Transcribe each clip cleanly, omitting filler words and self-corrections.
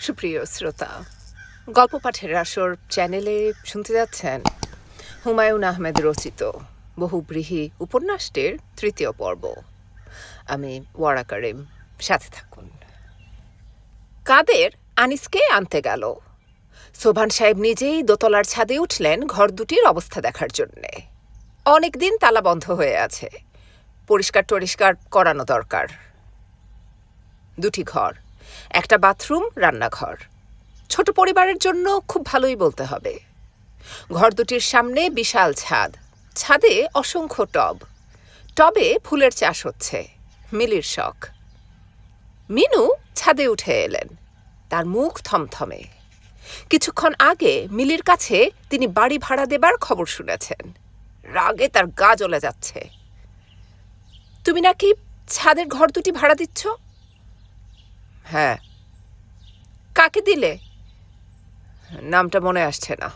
সুপ্রিয় শ্রোতা, গল্প পাঠের আসর চ্যানেলে শুনতে যাচ্ছেন হুমায়ুন আহমেদ রচিত বহুব্রীহি উপন্যাসটির তৃতীয় পর্ব। আমি ওয়ারা কারিম, সাথে থাকুন। কাদের আনিসকে আনতে গেল। সোভান সাহেব নিজেই দোতলার ছাদে উঠলেন ঘর দুটির অবস্থা দেখার জন্যে। অনেকদিন তালা বন্ধ হয়ে আছে, পরিষ্কার টরিষ্কার করানো দরকার। দুটি ঘর, একটা বাথরুম, রান্নাঘর। ছোট পরিবারের জন্য খুব ভালোই বলতে হবে। ঘর দুটির সামনে বিশাল ছাদ, ছাদে অসংখ্য টব, টবে ফুলের চাষ হচ্ছে। মিলির শখ। মিনু ছাদে উঠে এলেন, তার মুখ থমথমে। কিছুক্ষণ আগে মিলির কাছে তিনি বাড়ি ভাড়া দেবার খবর শুনেছেন। রাগে তার গা জ্বলে যাচ্ছে। তুমি নাকি ছাদের ঘর দুটি ভাড়া দিচ্ছ? হ্যাঁ। কাকে দিলে? নামটা মনে আসছে না,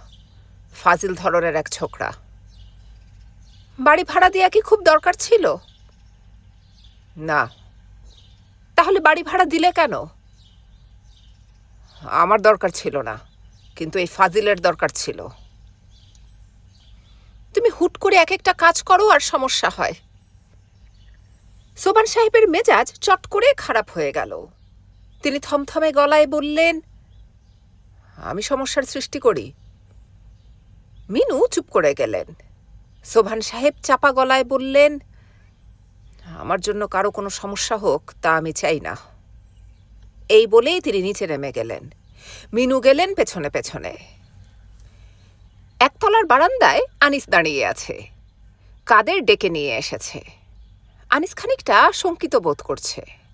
ফাজিল ধরনের এক ছোকরা। বাড়ি ভাড়া দেয়া কি খুব দরকার ছিল? না। তাহলে বাড়ি ভাড়া দিলে কেন? আমার দরকার ছিল না, কিন্তু এই ফাজিলের দরকার ছিল। তুমি হুট করে এক একটা কাজ করো আর সমস্যা হয়। সোবান সাহেবের মেজাজ চট করে খারাপ হয়ে গেল। তিনি থমথমে গলায় বললেন, আমি সমস্যার সৃষ্টি করি? মিনু চুপ করে গেলেন। সোভান সাহেব চাপা গলায় বললেন, আমার জন্য কারো কোনো সমস্যা হোক তা আমি চাই না। এই বলেই তিনি নিচে নেমে গেলেন। মিনু গেলেন পেছনে পেছনে। একতলার বারান্দায় আনিস দাঁড়িয়ে আছে। কাদের ডেকে নিয়ে এসেছে। আনিস খানিকটা শঙ্কিত বোধ করছে।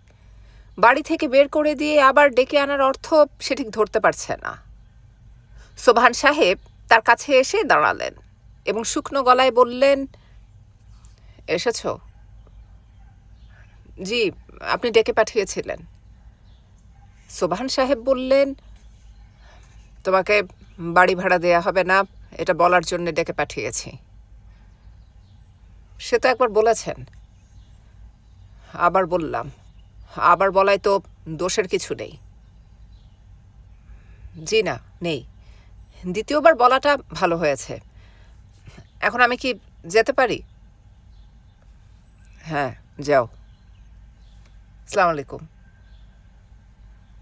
বাড়ি থেকে বের করে দিয়ে আবার ডেকে আনার অর্থ সে ঠিক ধরতে পারছে না। সোভান সাহেব তার কাছে এসে দাঁড়ালেন এবং শুকনো গলায় বললেন, এসেছ? জি, আপনি ডেকে পাঠিয়েছিলেন। সোভান সাহেব বললেন, তোমাকে বাড়ি ভাড়া দেয়া হবে না এটা বলার জন্য ডেকে পাঠিয়েছি। সে তো একবার বলেছেন। আবার বললাম। আবার বলায় তো দোষের কিছু নেই। জি না, নেই। দ্বিতীয়বার বলাটা ভালো হয়েছে। এখন আমি কি যেতে পারি? হ্যাঁ, যাও। আসসালামু আলাইকুম।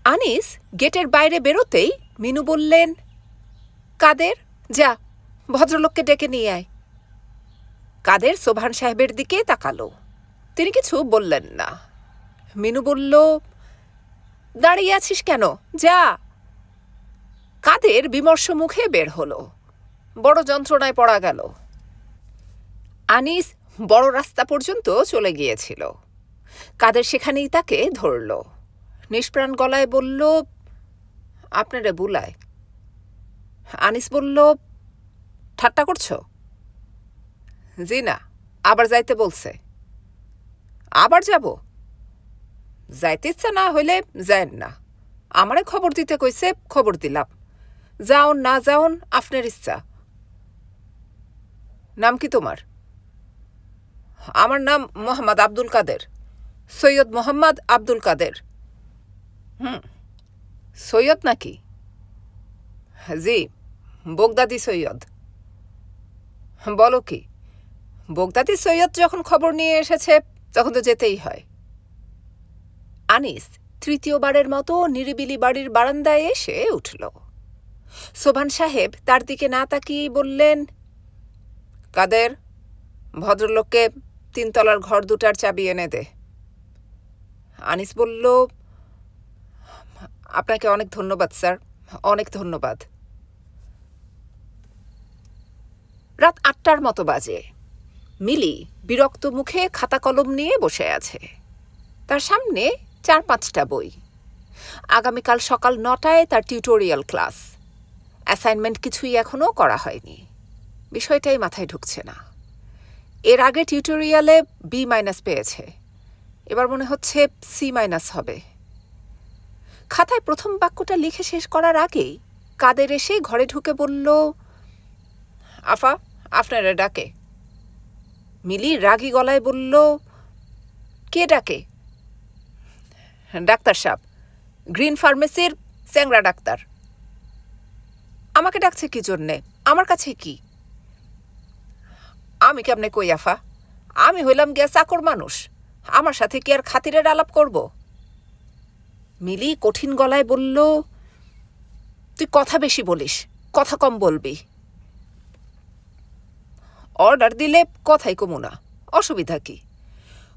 আনিস গেটের বাইরে বেরোতেই মিনু বললেন, কাদের, যা ভদ্রলোককে ডেকে নিয়ে আয়। কাদের সোভান সাহেবের দিকে তাকালো। তিনি কিছু বললেন না। মিনু বলল, দাঁড়িয়ে আছিস কেন, যা। কাদের বিমর্ষ মুখে বের হলো। বড় যন্ত্রণায় পড়া গেল। আনিস বড় রাস্তা পর্যন্ত চলে গিয়েছিল। কাদের সেখানেই তাকে ধরল। নিষ্প্রাণ গলায় বলল, আপনারে বুলায়। আনিস বলল, ঠাট্টা করছো? জি না, আবার যাইতে বলছে। আবার যাব? যাইতে ইচ্ছা না হইলে যায়েন না। আমারে খবর দিতে কইছে, খবর দিলাম। যাওন না যাওন আপনার ইচ্ছা। নাম কি তোমার? আমার নাম মোহাম্মদ আব্দুল কাদের, সৈয়দ মোহাম্মদ আব্দুল কাদের। সৈয়দ নাকি? জি, বগদাদি সৈয়দ। বলো কি? বগদাদি সৈয়দ যখন খবর নিয়ে এসেছে তখন তো যেতেই হয়। আনিস তৃতীয়বারের মতো নিরিবিলি বাড়ির বারান্দায় এসে উঠল। সোভান সাহেব তার দিকে না তাকিয়েই বললেন, কাদের, ভদ্রলোককে তিনতলার ঘর দুটার চাবি এনে দে। আনিস বলল, আপনাকে অনেক ধন্যবাদ স্যার, অনেক ধন্যবাদ। রাত 8টার মতো বাজে। মিলি বিরক্ত মুখে খাতা কলম নিয়ে বসে আছে। তার সামনে 4-5টা বই। আগামীকাল সকাল 9টায় তার টিউটোরিয়াল ক্লাস। অ্যাসাইনমেন্ট কিছুই এখনও করা হয়নি। বিষয়টাই মাথায় ঢুকছে না। এর আগে টিউটোরিয়ালে B- পেয়েছে, এবার মনে হচ্ছে C- হবে। খাতায় প্রথম বাক্যটা লিখে শেষ করার আগেই কাদের এসে ঘরে ঢুকে বলল, আফা, আপনারা ডাকে। মিলি রাগী গলায় বলল, কে ডাকে? ডাক্তার সাহেব, গ্রিন ফার্মেসির চ্যাংড়া ডাক্তার। আমাকে ডাকছে কি জন্যে? আমার কাছে কি? আমি কেমনে কই আফা? আমি হইলাম গিয়া চাকর মানুষ, আমার সাথে কি আর খাতিরের আলাপ করব? মিলি কঠিন গলায় বলল, তুই কথা বেশি বলিস, কথা কম বলবি। অর্ডার দিলে কথাই কমু না, অসুবিধা কি?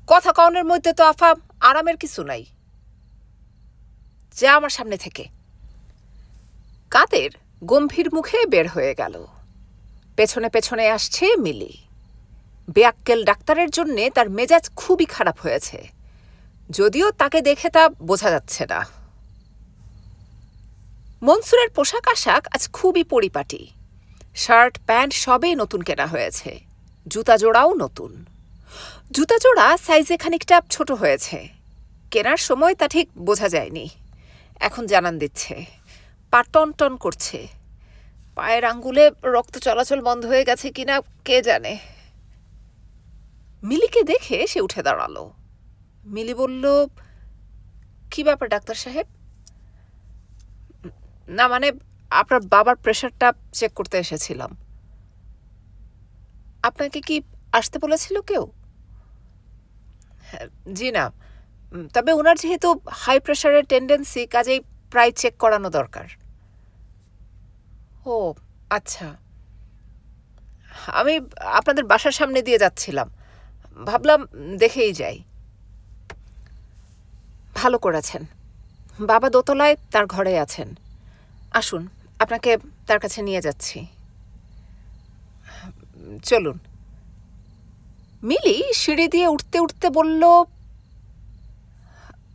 কথা কওনের মধ্যে তো আফা আরামের কিছু নাই। যা আমার সামনে থেকে। কাদের গম্ভীর মুখে বের হয়ে গেল। পেছনে পেছনে আসছে মিলি। বেয়াক্কেল ডাক্তারের জন্যে তার মেজাজ খুবই খারাপ হয়েছে, যদিও তাকে দেখে তা বোঝা যাচ্ছে না। মনসুরের পোশাক আশাক আজ খুবই পরিপাটি। শার্ট প্যান্ট সবই নতুন কেনা হয়েছে, জুতা জোড়াও নতুন। জুতা জোড়া সাইজে খানিকটা ছোট হয়েছে, কেনার সময় তা ঠিক বোঝা যায়নি, এখন জানান দিচ্ছে। পা টন টন করছে, পায়ের আঙ্গুলে রক্ত চলাচল বন্ধ হয়ে গেছে কিনা কে জানে। মিলিকে দেখে সে উঠে দাঁড়ালো। মিলি বলল, কি ব্যাপার ডাক্তার সাহেব? না মানে, আপনার বাবার প্রেশারটা চেক করতে এসেছিলাম। আপনাকে কি আসতে বলেছিল কেউ? জি না, তবে ওনার যেহেতু হাই প্রেশারের টেন্ডেন্সি, কাজেই প্রায় চেক করানো দরকার। ও আচ্ছা, আমি আপনাদের বাসার সামনে দিয়ে যাচ্ছিলাম, ভাবলাম দেখেই যাই। ভালো করেছেন। বাবা দোতলায় তার ঘরে আছেন, আসুন আপনাকে তার কাছে নিয়ে যাচ্ছি। চলুন। মিলি সিঁড়ি দিয়ে উঠতে উঠতে বলল,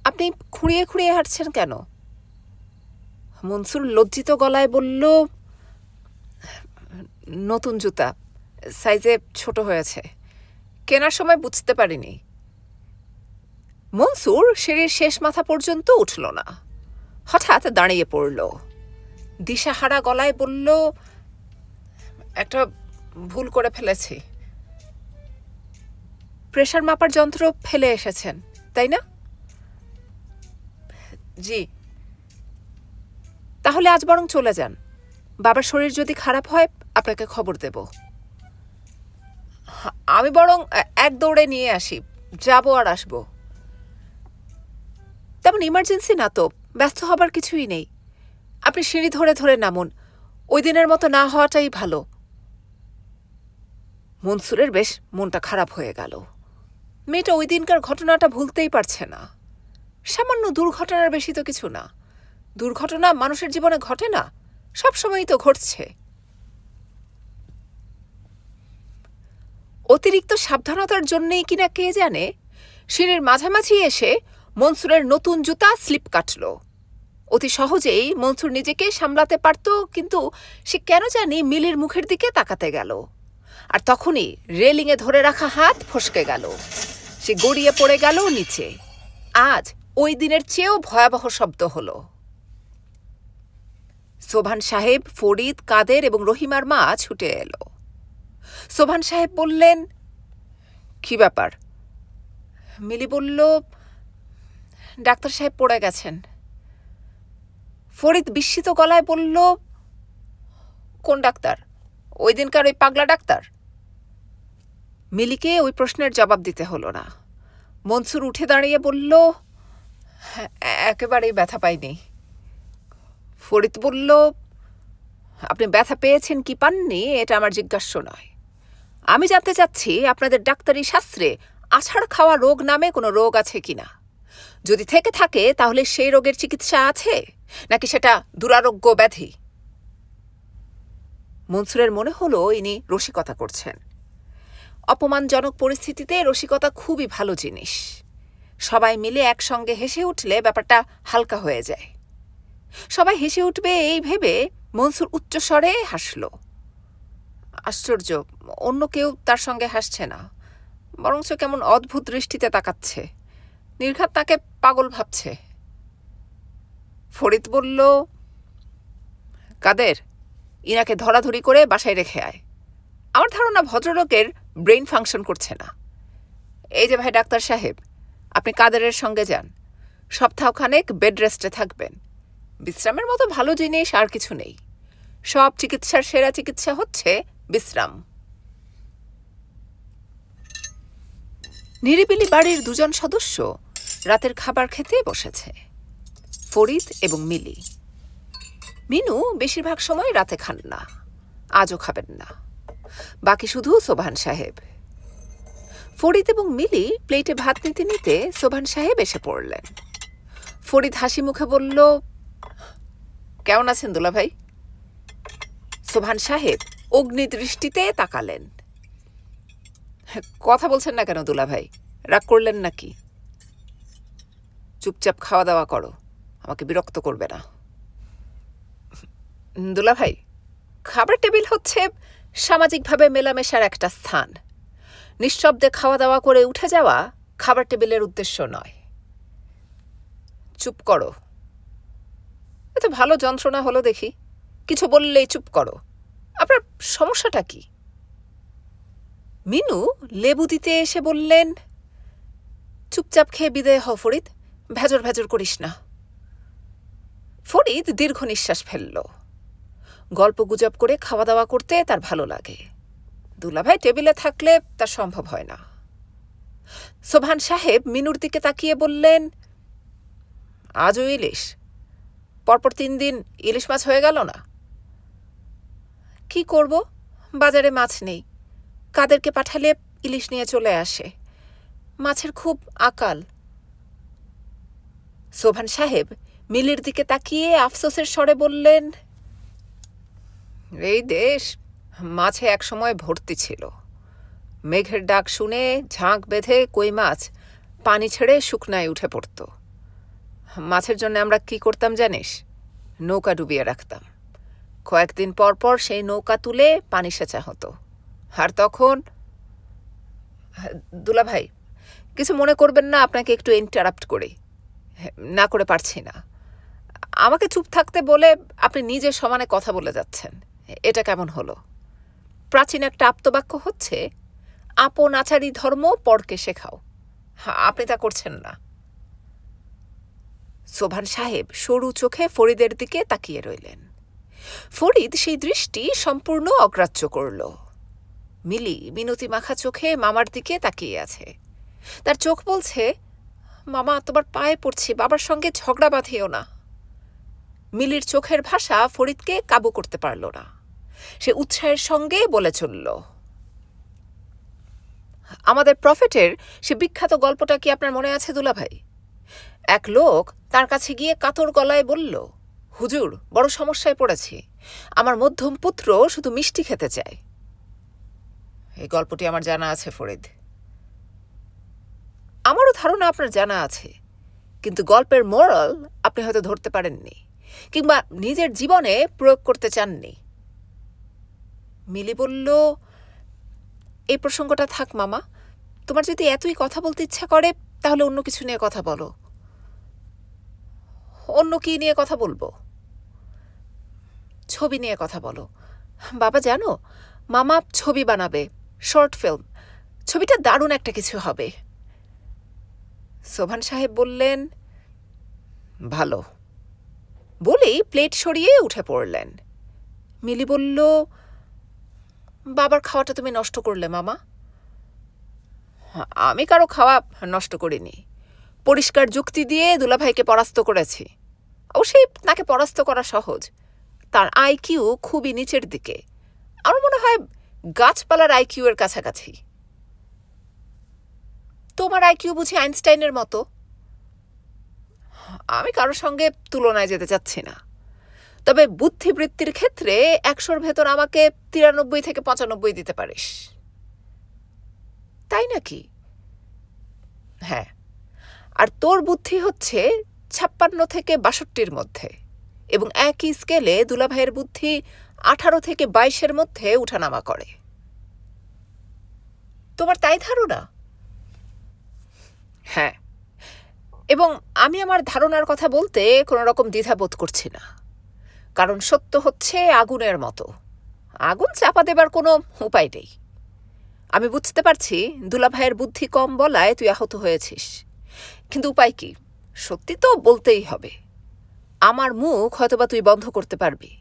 আপনি খুঁড়িয়ে খুঁড়িয়ে হাঁটছেন কেন? মনসুর লজ্জিত গলায় বলল, নতুন জুতা, সাইজে ছোট হয়েছে, কেনার সময় বুঝতে পারিনি। মনসুর সিঁড়ির শেষ মাথা পর্যন্ত উঠল না, হঠাৎ দাঁড়িয়ে পড়ল। দিশাহারা গলায় বলল, একটা ভুল করে ফেলেছি। প্রেশার মাপার যন্ত্র ফেলে এসেছেন, তাই না? জি। তাহলে আজ বরং চলে যান, বাবার শরীর যদি খারাপ হয় আপনাকে খবর দেব। আমি বরং এক দৌড়ে নিয়ে আসি, যাবো আর আসবো। তেমন ইমার্জেন্সি না তো, ব্যস্ত হবার কিছুই নেই। আপনি সিঁড়ি ধরে ধরে নামুন, ওই দিনের মতো না হওয়াটাই ভালো। মনসুরের বেশ মনটা খারাপ হয়ে গেল। মেয়েটা ওই দিনকার ঘটনাটা ভুলতেই পারছে না। সামান্য দুর্ঘটনার বেশি তো কিছু না। দুর্ঘটনা মানুষের জীবনে ঘটে না, সবসময়ই তো ঘটছে। অতিরিক্ত সাবধানতার জন্যেই কিনা কে জানে, সিঁড়ির মাঝামাঝি এসে মনসুরের নতুন জুতা স্লিপ কাটল। অতি সহজেই মনসুর নিজেকে সামলাতে পারত, কিন্তু সে কেন জানি মিলির মুখের দিকে তাকাতে গেল, আর তখনই রেলিংয়ে ধরে রাখা হাত ফসকে গেল। সে গড়িয়ে পড়ে গেল নিচে। আজ ওই দিনের চেয়েও ভয়াবহ শব্দ হল। সোবহান সাহেব, ফরিদ, কাদের এবং রহিমার মা ছুটে এলো। সোবহান সাহেব বললেন, কি ব্যাপার? মিলি বলল, ডাক্তার সাহেব পড়ে গেছেন। ফরিদ বিস্মিত গলায় বলল, কোন ডাক্তার? ওই দিনকার ওই পাগলা ডাক্তার? মিলিকে ওই প্রশ্নের জবাব দিতে হলো না। মনসুর উঠে দাঁড়িয়ে বলল, একেবারেই ব্যথা পাইনি। ফরিদ বলল, আপনি ব্যথা পেয়েছেন কি পাননি এটা আমার জিজ্ঞাস্য নয়। আমি জানতে চাচ্ছি আপনাদের ডাক্তারি শাস্ত্রে আছাড় খাওয়া রোগ নামে কোনো রোগ আছে কিনা। যদি থেকে থাকে তাহলে সেই রোগের চিকিৎসা আছে, নাকি সেটা দুরারোগ্য ব্যাধি? মনসুরের মনে হলো ইনি রসিকতা করছেন। অপমানজনক পরিস্থিতিতে রসিকতা খুবই ভালো জিনিস। সবাই মিলে একসঙ্গে হেসে উঠলে ব্যাপারটা হালকা হয়ে যায়। সবাই হেসে উঠবে এই ভেবে মনসুর উচ্চস্বরে হাসল। আশ্চর্য, অন্য কেউ তার সঙ্গে হাসছে না, বরঞ্চ কেমন অদ্ভুত দৃষ্টিতে তাকাচ্ছে। নির্ঘাত তাকে পাগল ভাবছে। ফরিদ বলল, কাদের, ইনাকে ধরাধরি করে বাসায় রেখে আয়। আমার ধারণা ভদ্রলোকের ব্রেইন ফাংশন করছে না। এই যে ভাই ডাক্তার সাহেব, আপনি কাদেরের সঙ্গে যান, সপ্তাহখানেক বেড রেস্টে থাকবেন। বিশ্রামের মতো ভালো জিনিস আর কিছু নেই। সব চিকিৎসার সেরা চিকিৎসা হচ্ছে বিশ্রাম। নিরিবিলি বাড়ির দুজন সদস্য রাতের খাবার খেতে বসেছে, ফরিদ এবং মিলি। মিনু বেশিরভাগ সময় রাতে খান না, আজও খাবেন না। বাকি শুধু সোবহান সাহেব। ফরিদ এবং মিলি প্লেটে ভাত নিতে নিতে সোবহান সাহেব এসে পড়লেন। ফরিদ হাসি মুখে বলল, কেমন আছেন দুলাভাই? সোবহান সাহেব অগ্নিদৃষ্টিতে তাকালেন। কথা বলছেন না কেন দুলাভাই? রাগ করলেন নাকি? চুপচাপ খাওয়া দাওয়া করো, আমাকে বিরক্ত করবে না। দুলাভাই, খাবার টেবিল হচ্ছে সামাজিকভাবে মেলামেশার একটা স্থান। নিঃশব্দে খাওয়া দাওয়া করে উঠে যাওয়া খাবার টেবিলের উদ্দেশ্য নয়। চুপ করো। এত ভালো যন্ত্রণা হলো দেখি, কিছু বললেই চুপ করো। আপনার সমস্যাটা কি? মিনু লেবু দিতে এসে বললেন, চুপচাপ খেয়ে বিদায় হও ফরিদ, ভেজর ভেজর করিস না। ফরিদ দীর্ঘ নিঃশ্বাস ফেলল। গল্প গুজব করে খাওয়া দাওয়া করতে তার ভালো লাগে। দুলাভাই টেবিলে থাকলে তা সম্ভব হয় না। সোবহান সাহেব মিনুর দিকে তাকিয়ে বললেন, আজও ইলিশ? পরপর 3 দিন ইলিশ মাছ হয়ে গেল না? কি করব, বাজারে মাছ নেই। কাদেরকে পাঠালে ইলিশ নিয়ে চলে আসে। মাছের খুব আকাল। সোবহান সাহেব মিলির দিকে তাকিয়ে আফসোসের স্বরে বললেন, এই দেশ মাছে একসময় ভর্তি ছিল। মেঘের ডাক শুনে ঝাঁক বেঁধে কই মাছ পানি ছেড়ে শুকনায় উঠে পড়ত। মাছের জন্য আমরা কি করতাম জানিস? নৌকা ডুবিয়ে রাখতাম। কয়েকদিন পর পর সেই নৌকা তুলে পানি সেচা হতো। আর তখন, দুলাভাই কিছু মনে করবেন না, আপনাকে একটু ইন্টারাপ্ট করি। না করে পারছি না। আমাকে চুপ থাকতে বলে আপনি নিজের সমানে কথা বলে যাচ্ছেন, এটা কেমন হলো? প্রাচীন একটা আপ্তবাক্য হচ্ছে, আপন আচারী ধর্ম পরকে শেখাও। আপনি তা করছেন না। সোবহান সাহেব সরু চোখে ফরিদের দিকে তাকিয়ে রইলেন। ফরিদ সেই দৃষ্টি সম্পূর্ণ অগ্রাহ্য করল। মিলি মিনতি মাখা চোখে মামার দিকে তাকিয়ে আছে। তার চোখ বলছে, মামা তোমার পায়ে পড়ছি, বাবার সঙ্গে ঝগড়া বাঁধিও না। মিলির চোখের ভাষা ফরিদকে কাবু করতে পারল না। সে উৎসাহের সঙ্গে বলে চলল, আমাদের প্রফেটের সে বিখ্যাত গল্পটা কি আপনার মনে আছে দুলাভাই? এক লোক তার কাছে গিয়ে কাতর গলায় বলল, হুজুর বড় সমস্যায় পড়েছি, আমার মধ্যম পুত্র শুধু মিষ্টি খেতে চায়। এই গল্পটি আমার জানা আছে ফরিদ। আমারও ধারণা আপনার জানা আছে, কিন্তু গল্পের মোরাল আপনি হয়তো ধরতে পারেননি, কিংবা নিজের জীবনে প্রয়োগ করতে চাননি। মিলি বলল, এই প্রসঙ্গটা থাক মামা, তোমার যদি এতই কথা বলতে ইচ্ছা করে তাহলে অন্য কিছু নিয়ে কথা বলো। অন্য কি নিয়ে কথা বলবো? ছবি নিয়ে কথা বলো। বাবা জানো, মামা ছবি বানাবে, শর্ট ফিল্ম। ছবিটা দারুণ একটা কিছু হবে। সোবহান সাহেব বললেন, ভালো। বলেই প্লেট সরিয়ে উঠে পড়লেন। মিলি বলল, বাবার খাওয়াটা তুমি নষ্ট করলে মামা। আমি কারো খাওয়া নষ্ট করিনি। পরিষ্কার যুক্তি দিয়ে দুলাভাইকে পরাস্ত করেছি। অবশ্যই তাকে পরাস্ত করা সহজ। তার আইকিউ খুবই নিচের দিকে। আমার মনে হয় গাছপালার আইকিউ এর কাছাকাছি। তোমার আইকিউ বুঝি আইনস্টাইনের মতো? আমি কারোর সঙ্গে তুলনায় যেতে চাচ্ছি না, তবে বুদ্ধিবৃত্তির ক্ষেত্রে 100-র ভেতর আমাকে 93 থেকে 95 দিতে পারিস। তাই নাকি? হ্যাঁ। আর তোর বুদ্ধি হচ্ছে 56 থেকে 62-র মধ্যে, এবং একই স্কেলে দুলাভাইয়ের বুদ্ধি 18 থেকে 22-এর মধ্যে উঠানামা করে। তোমার তাই ধারণা? হ্যাঁ, এবং আমি আমার ধারণার কথা বলতে কোনো রকম দ্বিধাবোধ করছি না, কারণ সত্য হচ্ছে আগুনের মতো। আগুন চাপা দেবার কোনো উপায় নেই। আমি বুঝতে পারছি দুলাভাইয়ের বুদ্ধি কম বলায় তুই আহত হয়েছিস, কিন্তু উপায় কি? সত্যি তো বলতেই হবে। আমার মুখ হয়তোবা তুই বন্ধ করতে পারবি,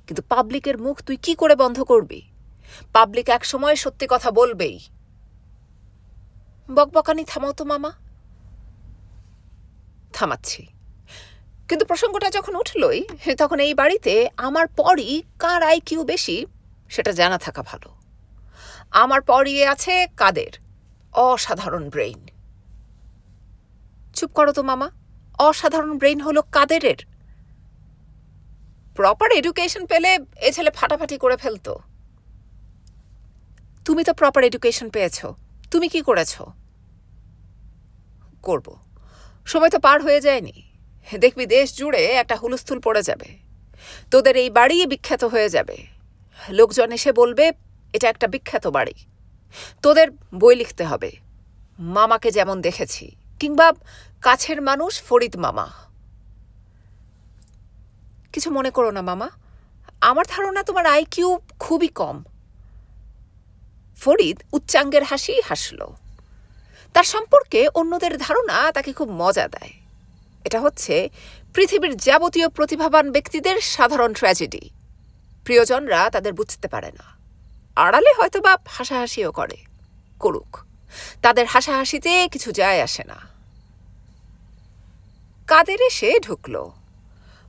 কিন্তু পাবলিকের মুখ তুই কি করে বন্ধ করবি? পাবলিক এক সময় সত্যি কথা বলবেই। বকবকানি থামাও তো মামা। থামাচ্ছি, কিন্তু প্রসঙ্গটা যখন উঠলই তখন এই বাড়িতে আমার পরই কার আইকিউ বেশি সেটা জানা থাকা ভালো। আমার পরই আছে কাদের, অসাধারণ ব্রেইন। চুপ করো তো মামা, অসাধারণ ব্রেইন হলো কাদেরের। প্রপার এডুকেশন পেলে এ ছেলে ফাটাফাটি করে ফেলতো। তুমি তো প্রপার এডুকেশন পেয়েছ, তুমি কি করেছ? করব, সময় তো পার হয়ে যায়নি। দেখবি দেশ জুড়ে একটা হুলস্থুল পড়ে যাবে, তোদের এই বাড়ি বিখ্যাত হয়ে যাবে। লোকজন এসে বলবে এটা একটা বিখ্যাত বাড়ি। তোদের বই লিখতে হবে, মামাকে যেমন দেখেছি, কিংবা কাছের মানুষ ফরিদ মামা। কিছু মনে করো না মামা, আমার ধারণা তোমার আইকিউ খুবই কম। ফরিদ উচ্চাঙ্গের হাসি হাসল। তার সম্পর্কে অন্যদের ধারণা তাকে খুব মজা দেয়। এটা হচ্ছে পৃথিবীর যাবতীয় প্রতিভাবান ব্যক্তিদের সাধারণ ট্র্যাজেডি। প্রিয়জনরা তাদের বুঝতে পারে না, আড়ালে হয়তোবা হাসাহাসিও করে, করুক, তাদের হাসাহাসিতে কিছু যায় আসে না। কাদের এসে ঢুকল,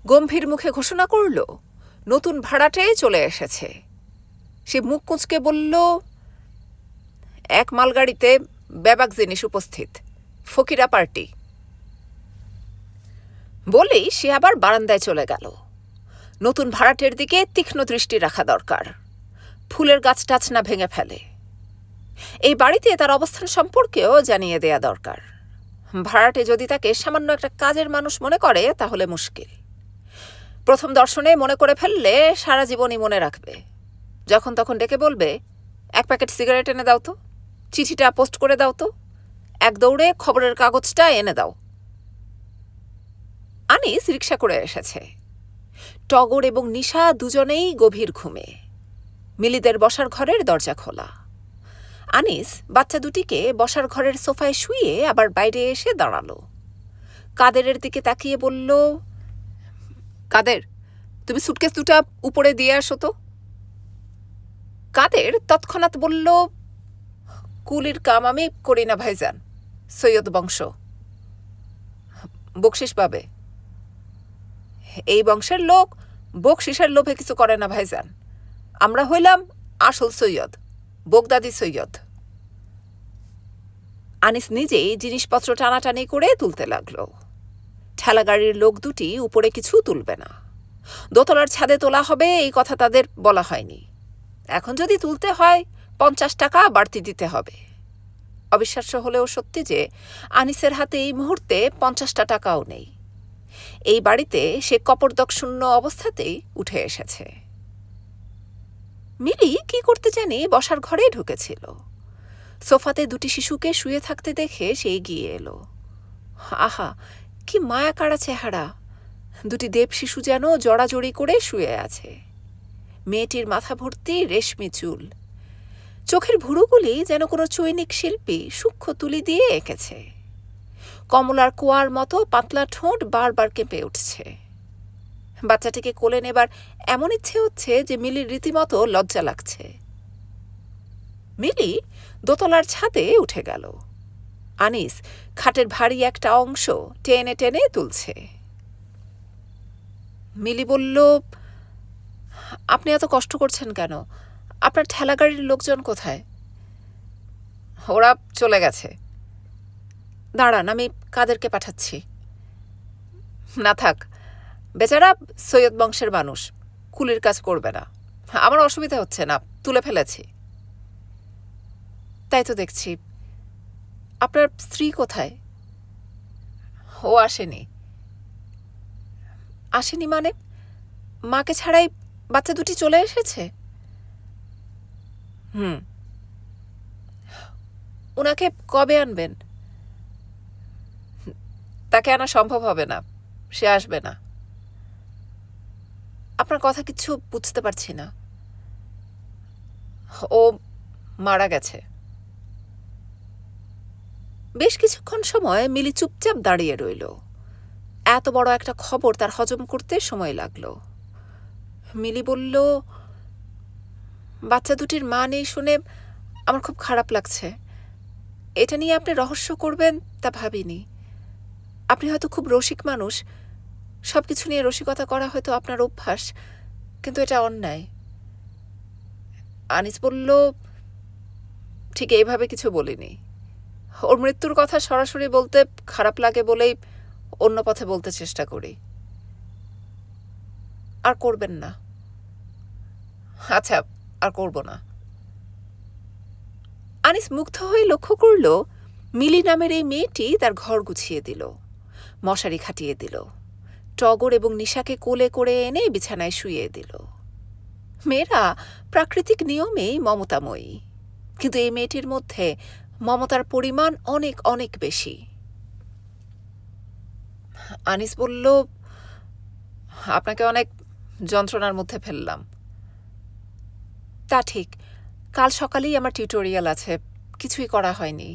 গম্ভীর মুখে ঘোষণা করল নতুন ভাড়াটে চলে এসেছে। সে মুখ কুঁচকে বলল, এক মালগাড়িতে ব্যাবাক জিনিস উপস্থিত, ফকিরা পার্টি। বলেই সে আবার বারান্দায় চলে গেল। নতুন ভাড়াটের দিকে তীক্ষ্ণ দৃষ্টি রাখা দরকার, ফুলের গাছ টাছ না ভেঙে ফেলে। এই বাড়িতে তার অবস্থান সম্পর্কেও জানিয়ে দেয়া দরকার। ভাড়াটে যদি তাকে সামান্য একটা কাজের মানুষ মনে করে তাহলে মুশকিল। প্রথম দর্শনে মনে করে ফেললে সারা জীবনই মনে রাখবে। যখন তখন ডেকে বলবে, এক প্যাকেট সিগারেট এনে দাও তো, চিঠিটা পোস্ট করে দাও তো, এক দৌড়ে খবরের কাগজটা এনে দাও। আনিস রিক্সা করে এসেছে। টগর এবং নিশা দুজনেই গভীর ঘুমে। মিলিদের বসার ঘরের দরজা খোলা। আনিস বাচ্চা দুটিকে বসার ঘরের সোফায় শুইয়ে আবার বাইরে এসে দাঁড়ালো। কাদেরের দিকে তাকিয়ে বলল, কাদের, তুমি সুটকেস দুটা উপরে দিয়ে আসো তো। কাদের তৎক্ষণাৎ বলল, কুলির কাম আমি করি না ভাইজান, সৈয়দ বংশ, বকশিস পাবে। এই বংশের লোক বকশিসের লোভে কিছু করে না ভাইজান, আমরা হইলাম আসল সৈয়দ, বোগদাদি সৈয়দ। আনিস নিজেই জিনিসপত্র টানাটানি করে তুলতে লাগলো। ঠেলাগাড়ির লোক দুটি উপরে কিছু তুলবে না, দোতলার ছাদে তোলা হবে এই কথা তাদের বলা হয়নি। এখন যদি তুলতে হয় 50 টাকা বাড়তি দিতে হবে। অবিশ্বাস্য হলেও সত্যি যে আনিসের হাতে এই মুহূর্তে 50টা টাকাও নেই। এই বাড়িতে সে কপরদক শূন্য অবস্থাতেই উঠে এসেছে। মিলি কি করতে জানি বসার ঘরে ঢুকেছিল। সোফাতে দুটি শিশুকে শুয়ে থাকতে দেখে সে এগিয়ে এলো। আহা, কি মায়া কাড়া চেহারা! দুটি দেব শিশু যেন জড়াজড়ি করে শুয়ে আছে। মেয়েটির মাথা ভর্তি রেশমি চুল, চোখের ভুরুগুলি যেন কোনো চৈনিক শিল্পী সূক্ষ্ম তুলি দিয়ে এঁকেছে। কমলার কুয়ার মতো পাতলা ঠোঁট বারবার কেঁপে উঠছে। বাচ্চাটিকে কোলে নেবার এমন ইচ্ছে হচ্ছে যে মিলির রীতিমতো লজ্জা লাগছে। মিলি দোতলার ছাদে উঠে গেল। আনিস খাটের ভারী একটা অংশ টেনে টেনে তুলছে। মিলি বলল, আপনি এত কষ্ট করছেন কেন? আপনার ঠেলাগাড়ির লোকজন কোথায়? ওরা চলে গেছে। দাঁড়ান, আমি কাদেরকে পাঠাচ্ছি। না থাক, বেচারা সৈয়দ বংশের মানুষ, কুলির কাজ করবে না। আমার অসুবিধা হচ্ছে না, তুলে ফেলেছি। তাই তো দেখছি। আপনার স্ত্রী কোথায়? ও আসেনি। আসেনি মানে? মাকে ছাড়াই বাচ্চা দুটি চলে এসেছে? ওনাকে কবে আনবেন? তাকে আনা সম্ভব হবে না, সে আসবে না। আপনার কথা কিছু বুঝতে পারছি না। ও মারা গেছে। বেশ কিছুক্ষণ সময় মিলি চুপচাপ দাঁড়িয়ে রইল। এত বড় একটা খবর তার হজম করতে সময় লাগলো। মিলি বলল, বাচ্চা দুটির মা নেই শুনে আমার খুব খারাপ লাগছে। এটা নিয়ে আপনি রহস্য করবেন তা ভাবিনি। আপনি হয়তো খুব রসিক মানুষ, সব কিছু নিয়ে রসিকতা করা হয়তো আপনার অভ্যাস, কিন্তু এটা অন্যায়। আনিস বলল, ঠিক এইভাবে কিছু বলিনি। ওর মৃত্যুর কথা সরাসরি বলতে খারাপ লাগে বলেই অন্য পথে বলতে চেষ্টা করি। আর করবেন না। আচ্ছা, আর করব না। আনিস মুগ্ধ হয়ে লক্ষ্য করল মিলি নামের এই মেয়েটি তার ঘর গুছিয়ে দিল, মশারি খাটিয়ে দিল, টগর এবং নিশাকে কোলে করে এনে বিছানায় শুইয়ে দিল। মেয়েরা প্রাকৃতিক নিয়মেই মমতাময়ী, কিন্তু এই মেয়েটির মধ্যে মমতার পরিমাণ অনেক অনেক বেশি। আনিস বলল, আপনাকে অনেক যন্ত্রণার মধ্যে ফেললাম। তা ঠিক, কাল সকালেই আমার টিউটোরিয়াল আছে, কিছুই করা হয়নি।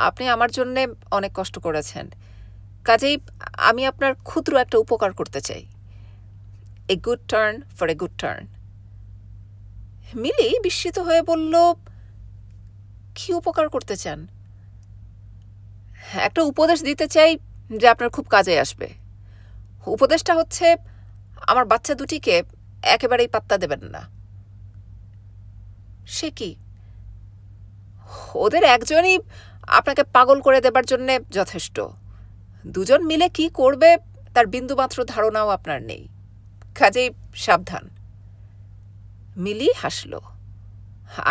আপনি আমার জন্যে অনেক কষ্ট করেছেন, কাজেই আমি আপনার ক্ষুদ্র একটা উপকার করতে চাই। A good turn for a good turn. Mili বিস্মিত হয়ে বলল, কি উপকার করতে চান? একটা উপদেশ দিতে চাই যে আপনার খুব কাজে আসবে। উপদেশটা হচ্ছে, আমার বাচ্চা দুটিকে একেবারেই পাত্তা দেবেন না। সে কি? ওদের একজনই আপনাকে পাগল করে দেবার জন্যে যথেষ্ট। দুজন মিলে কি করবে তার বিন্দুমাত্র ধারণাও আপনার নেই, কাজেই সাবধান। মিলি হাসল।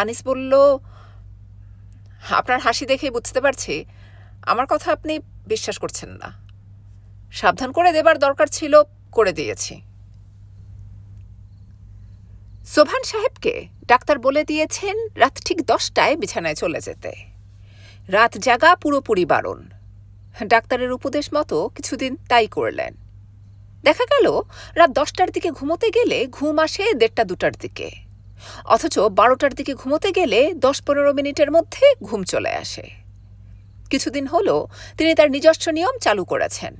আনিস বলল, আপনার হাসি দেখে বুঝতে পারছি আমার কথা আপনি বিশ্বাস করছেন না। সাবধান করে দেবার দরকার ছিল, করে দিয়েছি। সোবহান সাহেবকে ডাক্তার বলে দিয়েছেন রাত ঠিক 10টায় বিছানায় চলে যেতে। রাত জাগা পুরোপুরি বারণ। ডাক্তারের উপদেশ মতো কিছুদিন তাই করলেন। দেখা গেল রাত 10টার দিকে ঘুমোতে গেলে ঘুম আসে 1:30-2টার দিকে, অথচ 12টার দিকে ঘুমোতে গেলে 10-15 মিনিটের মধ্যে ঘুম চলে আসে। কিছুদিন হলো তিনি তার নিজস্ব নিয়ম চালু করেছেন,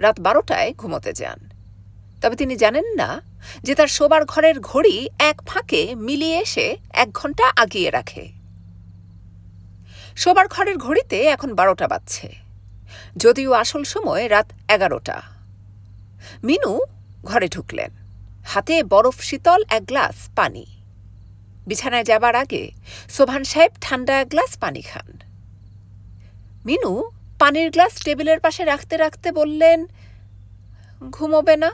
রাত 12টায় ঘুমোতে যান। তবে তিনি জানেন না যে তার শোবার ঘরের ঘড়ি এক ফাঁকে মিলিয়ে এসে 1 ঘন্টা আগিয়ে রাখে। শোবার ঘরের ঘড়িতে এখন 12টা বাজছে, যদিও আসল সময় রাত 11টা। মিনু ঘরে ঢুকলেন, হাতে বরফ শীতল 1 গ্লাস পানি। বিছানায় যাবার আগে সোবহান সাহেব ঠান্ডা 1 গ্লাস পানি খান। মিনু পানির গ্লাস টেবিলের পাশে রাখতে রাখতে বললেন, ঘুমোবে না?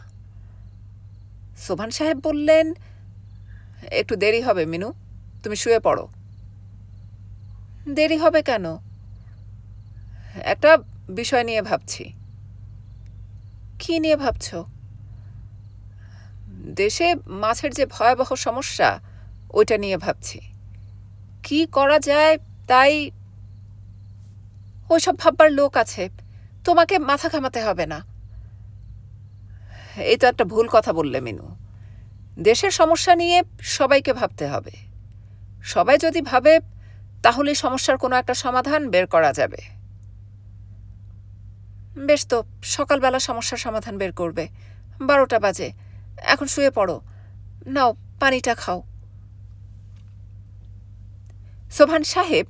সোবহান সাহেব বললেন, একটু দেরি হবে মিনু, তুমি শুয়ে পড়ো। দেরি হবে কেন? একটা বিষয় নিয়ে ভাবছি। কি নিয়ে ভাবছ? দেশে মাছের যে ভয়াবহ সমস্যা, ওইটা নিয়ে ভাবছি। কি করা যায় তাই। ওইসব ভাববার লোক আছে, তোমাকে মাথা ঘামাতে হবে না। এই তো একটা ভুল কথা বললে মিনু। দেশের সমস্যা নিয়ে সবাইকে ভাবতে হবে। সবাই যদি ভাবে তাহলে সমস্যার কোনো একটা সমাধান বের করা যাবে। বেশ তো, সকালবেলা সমস্যার সমাধান বের করবে। 12টা বাজে, এখন শুয়ে পড়ো। নাও পানিটা খাও। সোবহান সাহেব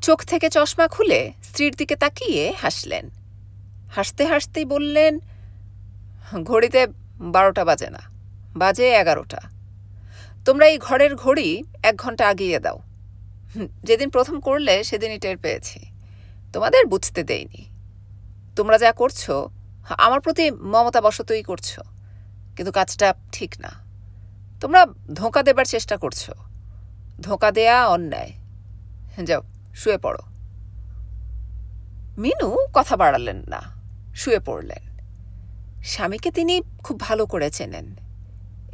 চোখ থেকে চশমা খুলে স্ত্রীর দিকে তাকিয়ে হাসলেন। হাসতে হাসতেই বললেন, ঘড়িতে 12টা বাজে না, বাজে 11টা। তোমরা এই ঘরের ঘড়ি 1 ঘন্টা আগিয়ে দাও। যেদিন প্রথম করলে সেদিনই টের পেয়েছি, তোমাদের বুঝতে দেইনি। তোমরা যা করছো আমার প্রতি মমতাবশতই করছো, কিন্তু কাজটা ঠিক না। তোমরা ধোঁকা দেবার চেষ্টা করছো। ধোঁকা দেয়া অন্যায়। যাও শুয়ে পড়ো। মিনু কথা বাড়ালেন না, শুয়ে পড়লেন। স্বামীকে তিনি খুব ভালো করে চেনেন,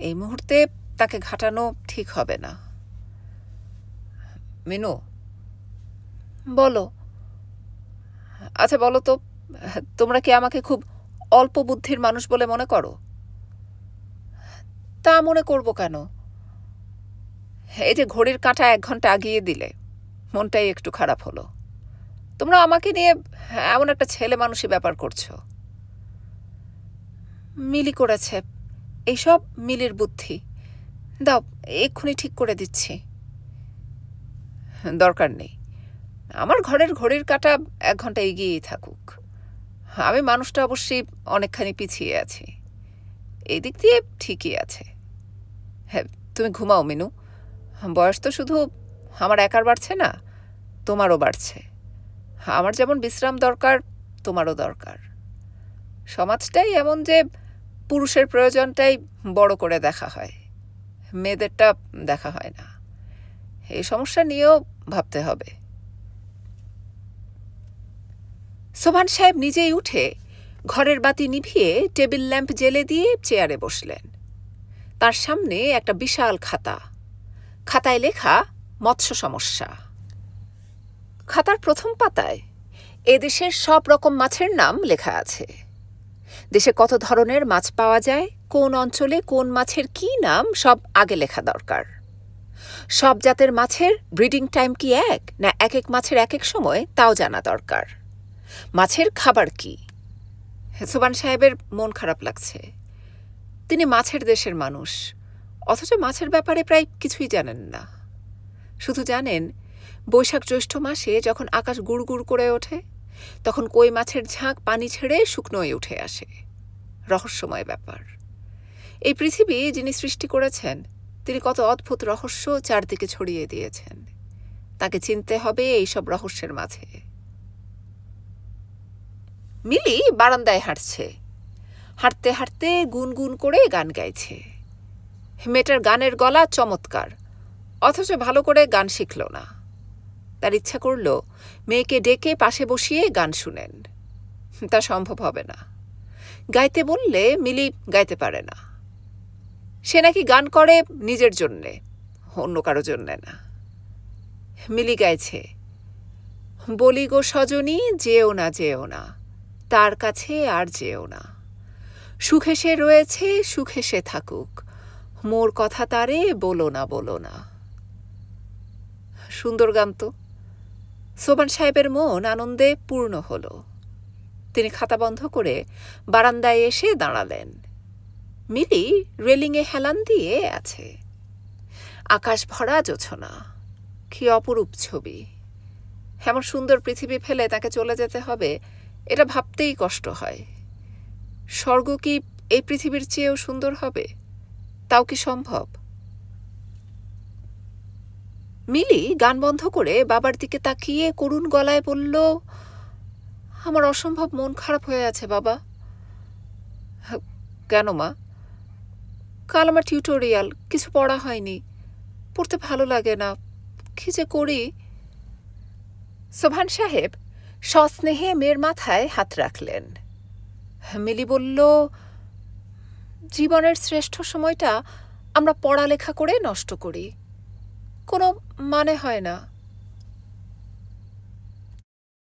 এই মুহূর্তে তাকে ঘাটানো ঠিক হবে না। মিনু, বলো। আচ্ছা বলো তো, তোমরা কি আমাকে খুব অল্প বুদ্ধির মানুষ বলে মনে করো? তা মনে করব কেন? এই যে ঘড়ির কাঁটা 1 ঘন্টা আগিয়ে দিলে, মনটাই একটু খারাপ হলো। তোমরা আমাকে নিয়ে এমন একটা ছেলে মানুষই ব্যাপার করছো। মিলি করেছে এইসব, মিলির বুদ্ধি। দাও, এক্ষুনি ঠিক করে দিচ্ছি। দরকার নেই, আমার ঘরের ঘড়ির কাঁটা 1 ঘন্টা এগিয়েই থাকুক। আমি মানুষটা অবশ্যই অনেকখানি পিছিয়ে আছি, এই দিক দিয়ে ঠিকই আছে। হ্যাঁ, তুমি ঘুমাও মিনু, বয়স তো শুধু আমার একার বাড়ছে না, তোমারও বাড়ছে। আমার যেমন বিশ্রাম দরকার, তোমারও দরকার। সমাজটাই এমন যে পুরুষের প্রয়োজনটাই বড় করে দেখা হয়, মেয়েদেরটা দেখা হয় না। এই সমস্যা নিয়েও ভাবতে হবে। সোবহান সাহেব নিজেই উঠে ঘরের বাতি নিভিয়ে টেবিল ল্যাম্প জ্বেলে দিয়ে চেয়ারে বসলেন। তার সামনে একটা বিশাল খাতা, খাতায় লেখা মৎস্য সমস্যা। খাতার প্রথম পাতায় এদেশের সব রকম মাছের নাম লেখা আছে। দেশে কত ধরনের মাছ পাওয়া যায়, কোন অঞ্চলে কোন মাছের কী নাম, সব আগে লেখা দরকার। সব জাতের মাছের ব্রিডিং টাইম কি এক, না এক এক মাছের এক এক সময়, তাও জানা দরকার। মাছের খাবার কি। সোবহান সাহেবের মন খারাপ লাগছে। তিনি মাছের দেশের মানুষ, অথচ মাছের ব্যাপারে প্রায় কিছুই জানেন না। শুধু জানেন বৈশাখ জ্যৈষ্ঠ মাসে যখন আকাশ গুড় গুড় করে ওঠে, তখন কই মাছের ঝাঁক পানি ছেড়ে শুকনোয় উঠে আসে। রহস্যময় ব্যাপার। এই পৃথিবী যিনি সৃষ্টি করেছেন, তিনি কত অদ্ভুত রহস্য চারদিকে ছড়িয়ে দিয়েছেন। তাকে চিনতে হবে এইসব রহস্যের মাঝে। মিলি বারান্দায় হাঁটছে, হাঁটতে হাঁটতে গুনগুন করে গান গাইছে। মেয়েটার গানের গলা চমৎকার, অথচ ভালো করে গান শিখল না। তার ইচ্ছা করল মেয়েকে ডেকে পাশে বসিয়ে গান শুনেন। তা সম্ভব হবে না। গাইতে বললে মিলি গাইতে পারে না। সে নাকি গান করে নিজের জন্যে, অন্য কারো জন্যে না। মিলি গাইছে, বলি গো সজনী যেও না যেও না, তার কাছে আর যেও না। সুখে সে রয়েছে সুখে সে থাকুক, মোর কথা তারে বলো না বলো না। সুন্দর গান তো। সোবহান সাহেবের মন আনন্দে পূর্ণ হল। তিনি খাতা বন্ধ করে বারান্দায় এসে দাঁড়ালেন। মিলি রেলিংয়ে হেলান দিয়ে আছে। আকাশ ভরা জোছনা, কি অপরূপ ছবি। এমন সুন্দর পৃথিবী ফেলে তাকে চলে যেতে হবে, এটা ভাবতেই কষ্ট হয়। স্বর্গ কি এই পৃথিবীর চেয়েও সুন্দর হবে? তাও কি সম্ভব? মিলি গান বন্ধ করে বাবার দিকে তাকিয়ে করুণ গলায় বলল, আমার অসম্ভব মন খারাপ হয়ে আছে বাবা। কেন মা? কাল আমার টিউটোরিয়াল, কিছু পড়া হয়নি, পড়তে ভালো লাগে না, কি যে করি। সোবহান সাহেব সস্নেহে মেয়ের মাথায় হাত রাখলেন। মিলি বলল, জীবনের শ্রেষ্ঠ সময়টা আমরা পড়ালেখা করে নষ্ট করি, কোনো মানে হয় না।